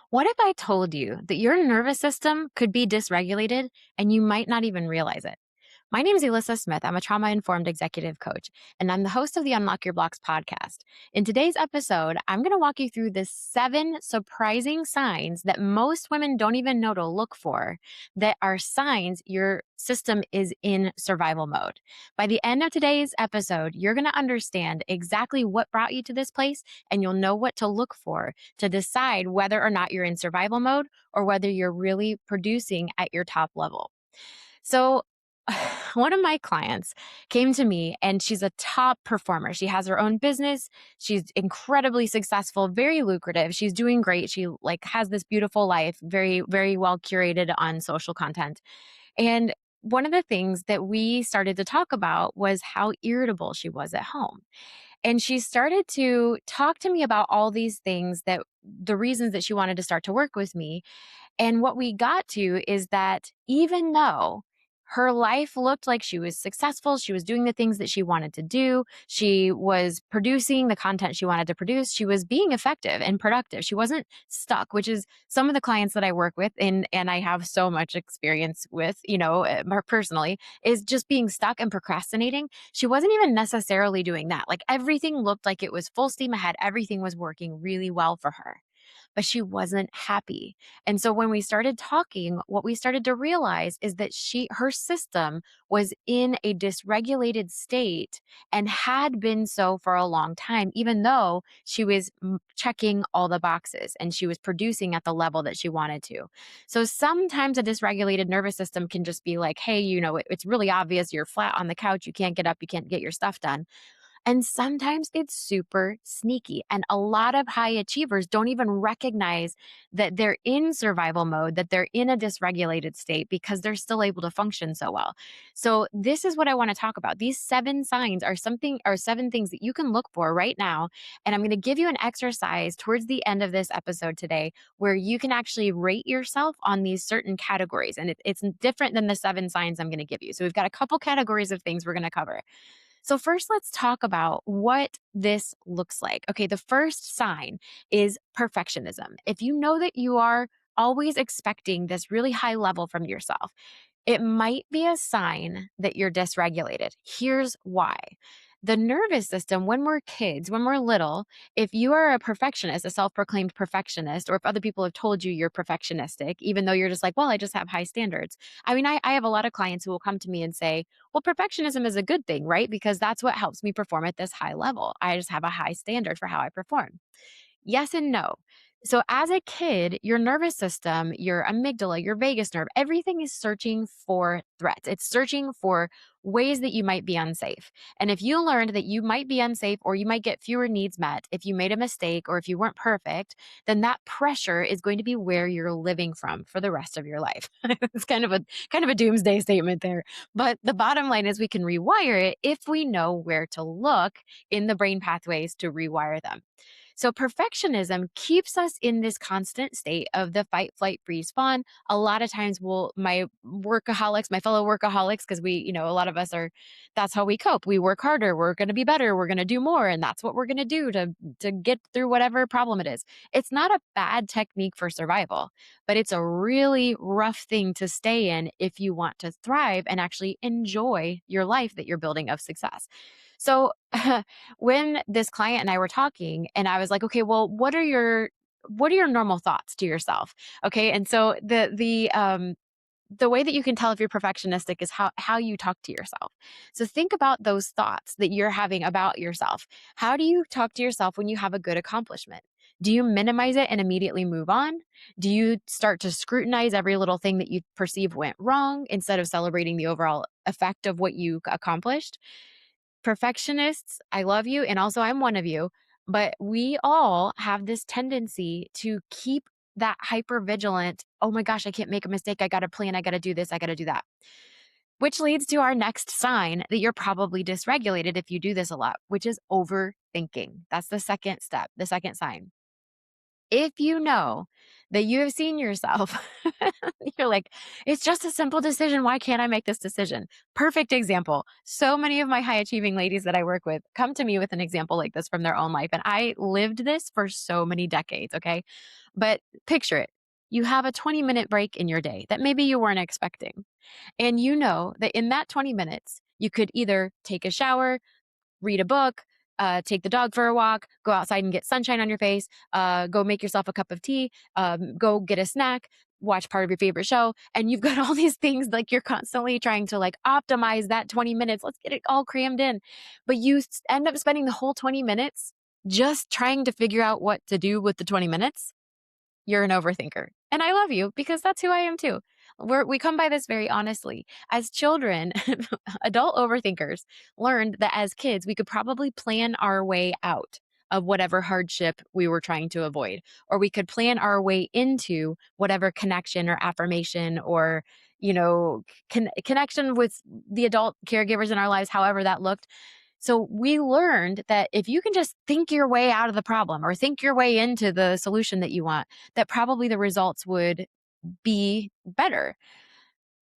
What if I told you that your nervous system could be dysregulated and you might not even realize it? My name is Elyssa Smith. I'm a trauma informed executive coach, and I'm the host of the Unlock Your Blocks podcast. In today's episode, I'm going to walk you through the 7 surprising signs that most women don't even know to look for that are signs your system is in survival mode. By the end of today's episode, you're going to understand exactly what brought you to this place, and you'll know what to look for to decide whether or not you're in survival mode or whether you're really producing at your top level. So, one of my clients came to me and she's a top performer. She has her own business. She's incredibly successful, very lucrative. She's doing great. She has this beautiful life, very very well curated on social content. And one of the things that we started to talk about was how irritable she was at home. And she started to talk to me about all these things, that the reasons that she wanted to start to work with me. And what we got to is that even though her life looked like she was successful, she was doing the things that she wanted to do, she was producing the content she wanted to produce, she was being effective and productive. She wasn't stuck, which is some of the clients that I work with and I have so much experience with, personally, is just being stuck and procrastinating. She wasn't even necessarily doing that. Like everything looked like it was full steam ahead, everything was working really well for her, but she wasn't happy. And so when we started talking, what we started to realize is that her system was in a dysregulated state and had been so for a long time, even though she was checking all the boxes and she was producing at the level that she wanted to. So sometimes a dysregulated nervous system can just be like, hey, it's really obvious you're flat on the couch, you can't get up, you can't get your stuff done. And sometimes it's super sneaky. And a lot of high achievers don't even recognize that they're in survival mode, that they're in a dysregulated state because they're still able to function so well. So, this is what I want to talk about. These 7 signs are 7 things that you can look for right now. And I'm going to give you an exercise towards the end of this episode today where you can actually rate yourself on these certain categories. And it's different than the 7 signs I'm going to give you. So, we've got a couple categories of things we're going to cover. So, first, let's talk about what this looks like. Okay, the first sign is perfectionism. If you know that you are always expecting this really high level from yourself, it might be a sign that you're dysregulated. Here's why. The nervous system, when we're kids, when we're little, if you are a perfectionist, a self proclaimed perfectionist, or if other people have told you you're perfectionistic, even though you're just like, well, I just have high standards. I mean, I have a lot of clients who will come to me and say, well, perfectionism is a good thing, right? Because that's what helps me perform at this high level. I just have a high standard for how I perform. Yes and no. So, as a kid, your nervous system, your amygdala, your vagus nerve, everything is searching for threats. It's searching for ways that you might be unsafe. And if you learned that you might be unsafe or you might get fewer needs met if you made a mistake or if you weren't perfect, then that pressure is going to be where you're living from for the rest of your life. It's kind of a doomsday statement there. But the bottom line is we can rewire it if we know where to look in the brain pathways to rewire them. So perfectionism keeps us in this constant state of the fight, flight, freeze, fawn. A lot of times my fellow workaholics, because a lot of us that's how we cope. We work harder, we're going to be better, we're going to do more. And that's what we're going to do to get through whatever problem it is. It's not a bad technique for survival, but it's a really rough thing to stay in if you want to thrive and actually enjoy your life that you're building of success. So when this client and I were talking and I was like, okay, well, what are your normal thoughts to yourself? Okay. And so the way that you can tell if you're perfectionistic is how you talk to yourself. So think about those thoughts that you're having about yourself. How do you talk to yourself when you have a good accomplishment? Do you minimize it and immediately move on? Do you start to scrutinize every little thing that you perceive went wrong instead of celebrating the overall effect of what you accomplished? Perfectionists, I love you. And also, I'm one of you. But we all have this tendency to keep that hyper vigilant. Oh my gosh, I can't make a mistake. I got to plan. I got to do this. I got to do that. Which leads to our next sign that you're probably dysregulated if you do this a lot, which is overthinking. That's the second step, the second sign. If you know that you have seen yourself, you're like, it's just a simple decision. Why can't I make this decision? Perfect example. So many of my high achieving ladies that I work with come to me with an example like this from their own life. And I lived this for so many decades. Okay. But picture it. You have a 20-minute break in your day that maybe you weren't expecting. And you know that in that 20 minutes, you could either take a shower, read a book, take the dog for a walk, go outside and get sunshine on your face, go make yourself a cup of tea, go get a snack, watch part of your favorite show. And you've got all these things like you're constantly trying to like optimize that 20 minutes. Let's get it all crammed in. But you end up spending the whole 20 minutes just trying to figure out what to do with the 20 minutes. You're an overthinker. And I love you because that's who I am too. We come by this very honestly. As children, adult overthinkers learned that as kids, we could probably plan our way out of whatever hardship we were trying to avoid, or we could plan our way into whatever connection or affirmation or, connection with the adult caregivers in our lives, however that looked. So we learned that if you can just think your way out of the problem or think your way into the solution that you want, that probably the results would be better.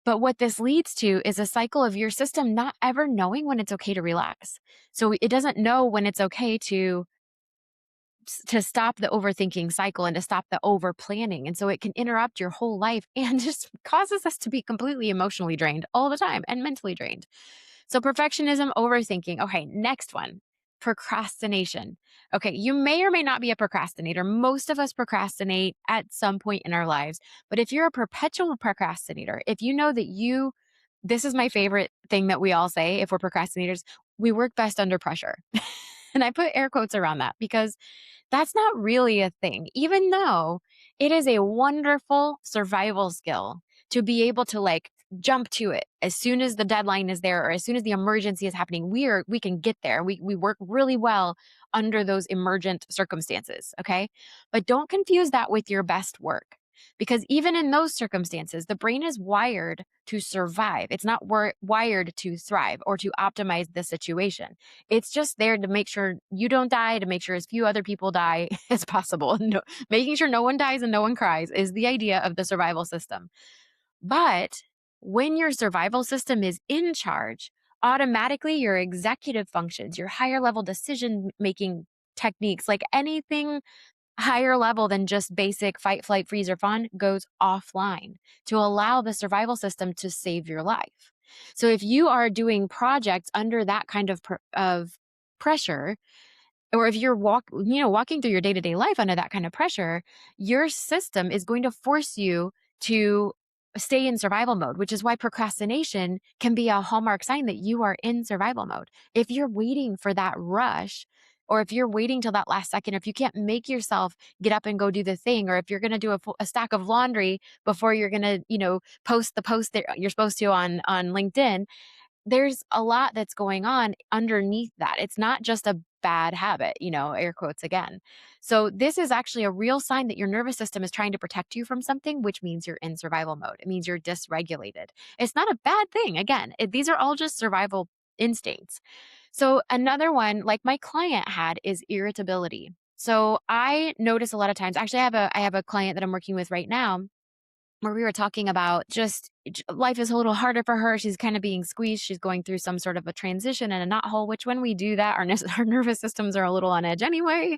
But what this leads to is a cycle of your system not ever knowing when it's okay to relax. So it doesn't know when it's okay to stop the overthinking cycle and to stop the over planning. And so it can interrupt your whole life and just causes us to be completely emotionally drained all the time and mentally drained. So perfectionism, overthinking. Okay, next one, procrastination. Okay, you may or may not be a procrastinator. Most of us procrastinate at some point in our lives. But if you're a perpetual procrastinator, if you know that this is my favorite thing that we all say if we're procrastinators, we work best under pressure. And I put air quotes around that because that's not really a thing, even though it is a wonderful survival skill to be able to like jump to it as soon as the deadline is there or as soon as the emergency is happening. We can get there. We work really well under those emergent circumstances. Okay. But don't confuse that with your best work. Because even in those circumstances, the brain is wired to survive. It's not wired to thrive or to optimize the situation. It's just there to make sure you don't die, to make sure as few other people die as possible. No, making sure no one dies and no one cries is the idea of the survival system. But when your survival system is in charge, automatically your executive functions, your higher level decision making techniques, like anything higher level than just basic fight, flight, freeze, or fawn goes offline to allow the survival system to save your life. So if you are doing projects under that kind of pressure, or if you're walking through your day-to-day life under that kind of pressure, your system is going to force you to stay in survival mode, which is why procrastination can be a hallmark sign that you are in survival mode. If you're waiting for that rush, or if you're waiting till that last second, if you can't make yourself get up and go do the thing, or if you're going to do a stack of laundry before you're going to, post the post that you're supposed to on LinkedIn, there's a lot that's going on underneath that. It's not just a bad habit, air quotes again. So this is actually a real sign that your nervous system is trying to protect you from something, which means you're in survival mode. It means you're dysregulated. It's not a bad thing. Again, these are all just survival instincts. So another one, like my client had, is irritability. So I notice a lot of times, actually I have a client that I'm working with right now where we were talking about just life is a little harder for her. She's kind of being squeezed. She's going through some sort of a transition and a knothole, which when we do that, our nervous systems are a little on edge anyway.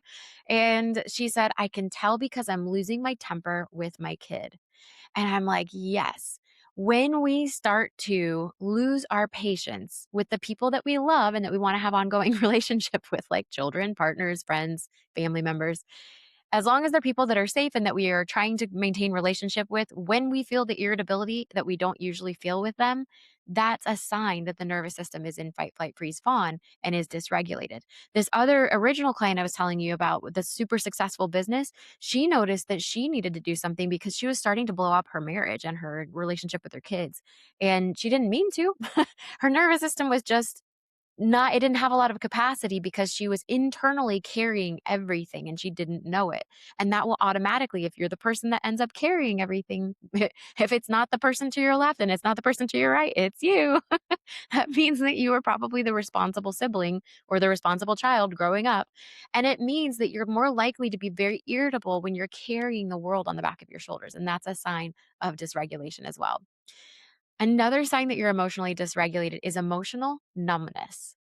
And she said, I can tell because I'm losing my temper with my kid. And I'm like, yes. When we start to lose our patience with the people that we love and that we want to have ongoing relationship with, like children, partners, friends, family members, as long as they're people that are safe and that we are trying to maintain relationship with, when we feel the irritability that we don't usually feel with them, that's a sign that the nervous system is in fight, flight, freeze, fawn and is dysregulated. This other original client I was telling you about with the super successful business, she noticed that she needed to do something because she was starting to blow up her marriage and her relationship with her kids. And she didn't mean to. Her nervous system was just Not it didn't have a lot of capacity because she was internally carrying everything and she didn't know it. And that will automatically, if you're the person that ends up carrying everything, if it's not the person to your left and it's not the person to your right, it's you. That means that you are probably the responsible sibling or the responsible child growing up. And it means that you're more likely to be very irritable when you're carrying the world on the back of your shoulders. And that's a sign of dysregulation as well. Another sign that you're emotionally dysregulated is emotional numbness.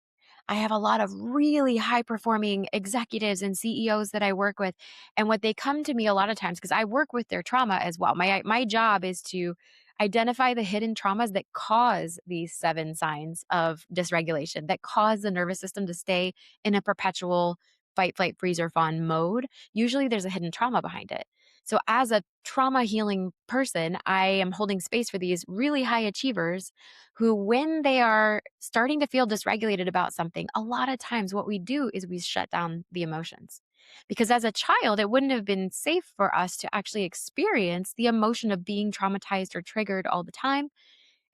I have a lot of really high performing executives and CEOs that I work with. And what they come to me a lot of times, because I work with their trauma as well. My job is to identify the hidden traumas that cause these 7 signs of dysregulation, that cause the nervous system to stay in a perpetual fight, flight, freeze, or fawn mode. Usually there's a hidden trauma behind it. So, as a trauma healing person, I am holding space for these really high achievers who, when they are starting to feel dysregulated about something, a lot of times what we do is we shut down the emotions. Because as a child, it wouldn't have been safe for us to actually experience the emotion of being traumatized or triggered all the time.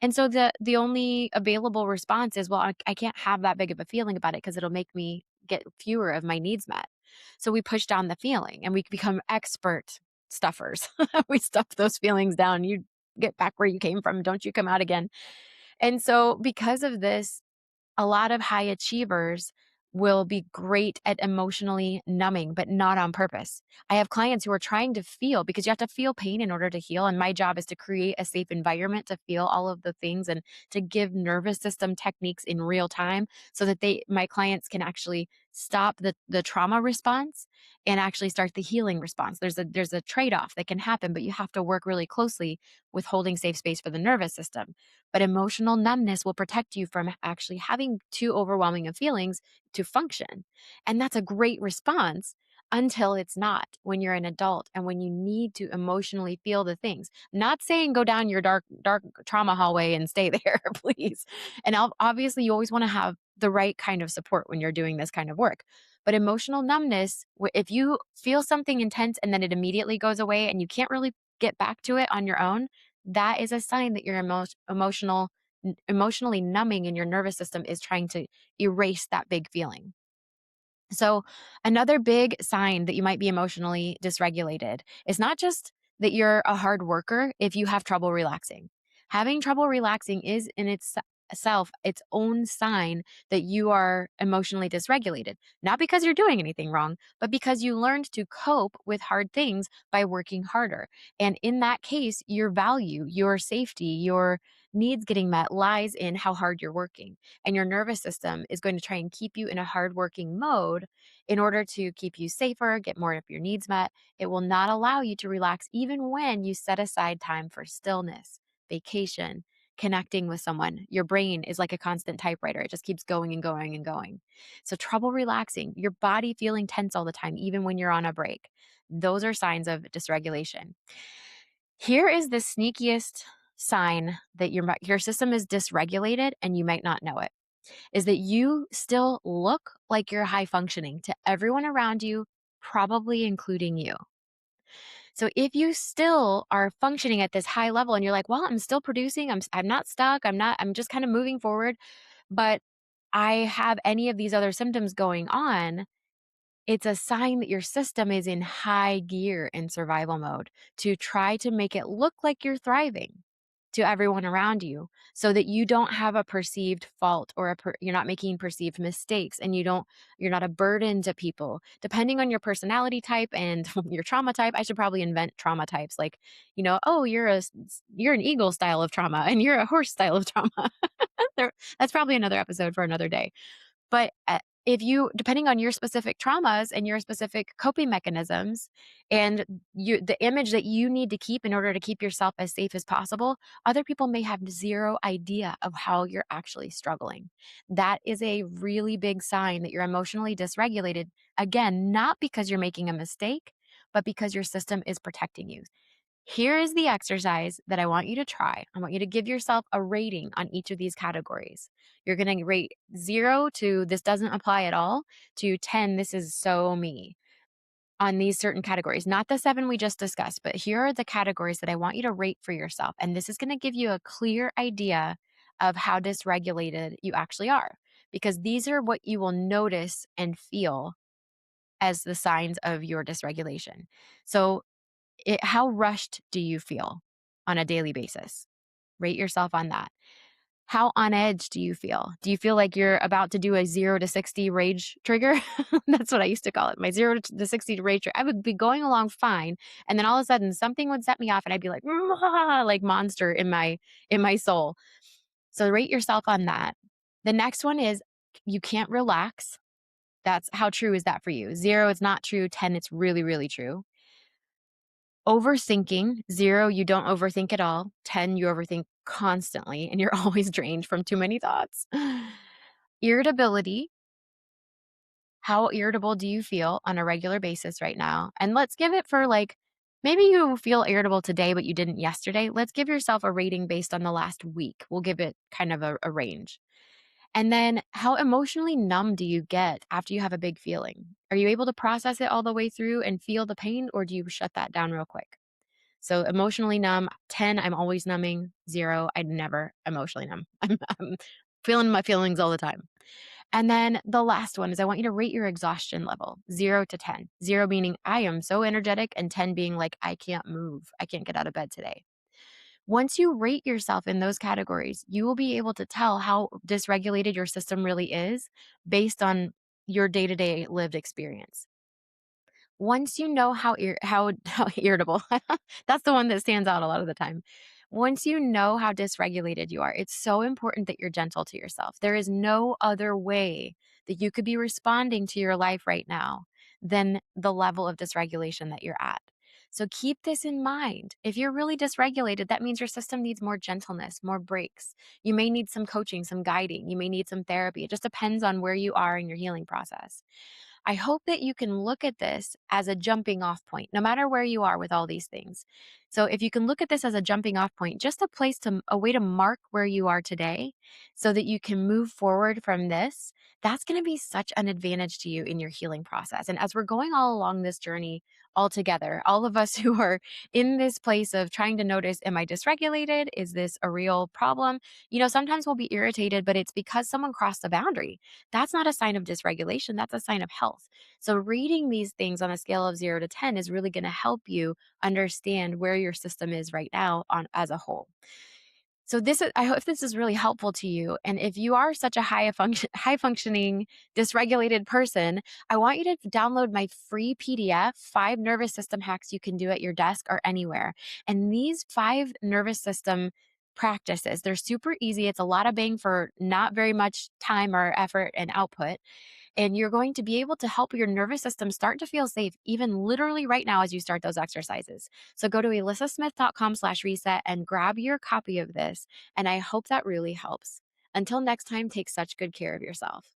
And so the only available response is, well, I can't have that big of a feeling about it because it'll make me get fewer of my needs met. So we push down the feeling and we become expert stuffers. We stuff those feelings down. You get back where you came from. Don't you come out again. And so because of this, a lot of high achievers will be great at emotionally numbing, but not on purpose. I have clients who are trying to feel because you have to feel pain in order to heal. And my job is to create a safe environment to feel all of the things and to give nervous system techniques in real time so that my clients can actually stop the trauma response and actually start the healing response. There's a trade-off that can happen, but you have to work really closely with holding safe space for the nervous system. But emotional numbness will protect you from actually having too overwhelming of feelings to function. And that's a great response until it's not when you're an adult and when you need to emotionally feel the things. Not saying go down your dark trauma hallway and stay there, please. And obviously, you always want to have the right kind of support when you're doing this kind of work. But emotional numbness, if you feel something intense and then it immediately goes away and you can't really get back to it on your own, that is a sign that your emotionally numbing and your nervous system is trying to erase that big feeling. So, another big sign that you might be emotionally dysregulated is not just that you're a hard worker if you have trouble relaxing. Having trouble relaxing is in itself its own sign that you are emotionally dysregulated, not because you're doing anything wrong, but because you learned to cope with hard things by working harder. And in that case, your value, your safety, your needs getting met lies in how hard you're working, and your nervous system is going to try and keep you in a hardworking mode in order to keep you safer, get more of your needs met. It will not allow you to relax even when you set aside time for stillness, vacation, connecting with someone. Your brain is like a constant typewriter. It just keeps going and going and going. So trouble relaxing, your body feeling tense all the time, even when you're on a break. Those are signs of dysregulation. Here is the sneakiest sign that your system is dysregulated and you might not know it, is that you still look like you're high functioning to everyone around you, probably including you. So if you still are functioning at this high level and you're like, well, I'm still producing, I'm not stuck, I'm just kind of moving forward, but I have any of these other symptoms going on, it's a sign that your system is in high gear in survival mode to try to make it look like you're thriving to everyone around you so that you don't have a perceived fault or you're not making perceived mistakes and you're not a burden to people. Depending on your personality type and your trauma type, I should probably invent trauma types like, oh, you're an eagle style of trauma and you're a horse style of trauma. That's probably another episode for another day. But if you, depending on your specific traumas and your specific coping mechanisms and the image that you need to keep in order to keep yourself as safe as possible, other people may have zero idea of how you're actually struggling. That is a really big sign that you're emotionally dysregulated. Again, not because you're making a mistake, but because your system is protecting you. Here is the exercise that I want you to try. I want you to give yourself a rating on each of these categories. You're going to rate 0 to this doesn't apply at all to 10, this is so me on these certain categories. Not the 7 we just discussed, but here are the categories that I want you to rate for yourself. And this is going to give you a clear idea of how dysregulated you actually are. because these are what you will notice and feel as the signs of your dysregulation. So, how rushed do you feel on a daily basis? Rate yourself on that. How on edge do you feel? Do you feel like you're about to do a 0 to 60 rage trigger? That's what I used to call it. My 0 to 60 rage trigger. I would be going along fine, and then all of a sudden something would set me off and I'd be like, "Mwah," like monster in my soul. So rate yourself on that. The next one is you can't relax. That's how true is that for you? 0, it's not true. 10, it's really, really true. Overthinking, 0, you don't overthink at all. 10, you overthink constantly and you're always drained from too many thoughts. Irritability, how irritable do you feel on a regular basis right now? And let's give it for like, maybe you feel irritable today, but you didn't yesterday. Let's give yourself a rating based on the last week. We'll give it kind of a range. And then how emotionally numb do you get after you have a big feeling? Are you able to process it all the way through and feel the pain, or do you shut that down real quick? So emotionally numb, 10, I'm always numbing. 0, I'd never emotionally numb. I'm feeling my feelings all the time. And then the last one is I want you to rate your exhaustion level, 0 to 10. 0 meaning I am so energetic, and 10 being like, I can't move. I can't get out of bed today. Once you rate yourself in those categories, you will be able to tell how dysregulated your system really is based on your day to day lived experience. Once you know how irritable, that's the one that stands out a lot of the time. Once you know how dysregulated you are, it's so important that you're gentle to yourself. There is no other way that you could be responding to your life right now than the level of dysregulation that you're at. So keep this in mind. If you're really dysregulated, that means your system needs more gentleness, more breaks. You may need some coaching, some guiding. You may need some therapy. It just depends on where you are in your healing process. I hope that you can look at this as a jumping off point, no matter where you are with all these things. So if you can look at this as a jumping off point, just a way to mark where you are today so that you can move forward from this, that's going to be such an advantage to you in your healing process. And as we're going all along this journey all together, all of us who are in this place of trying to notice, am I dysregulated? Is this a real problem? Sometimes we'll be irritated, but it's because someone crossed a boundary. That's not a sign of dysregulation. That's a sign of health. So, reading these things on a scale of 0 to 10 is really going to help you understand where your system is right now as a whole. So I hope this is really helpful to you. And if you are such a high functioning, dysregulated person, I want you to download my free PDF, 5 nervous system hacks you can do at your desk or anywhere. And these 5 nervous system practices, they're super easy. It's a lot of bang for not very much time or effort and output. And you're going to be able to help your nervous system start to feel safe, even literally right now as you start those exercises. So go to elyssasmith.com/reset and grab your copy of this. And I hope that really helps. Until next time, take such good care of yourself.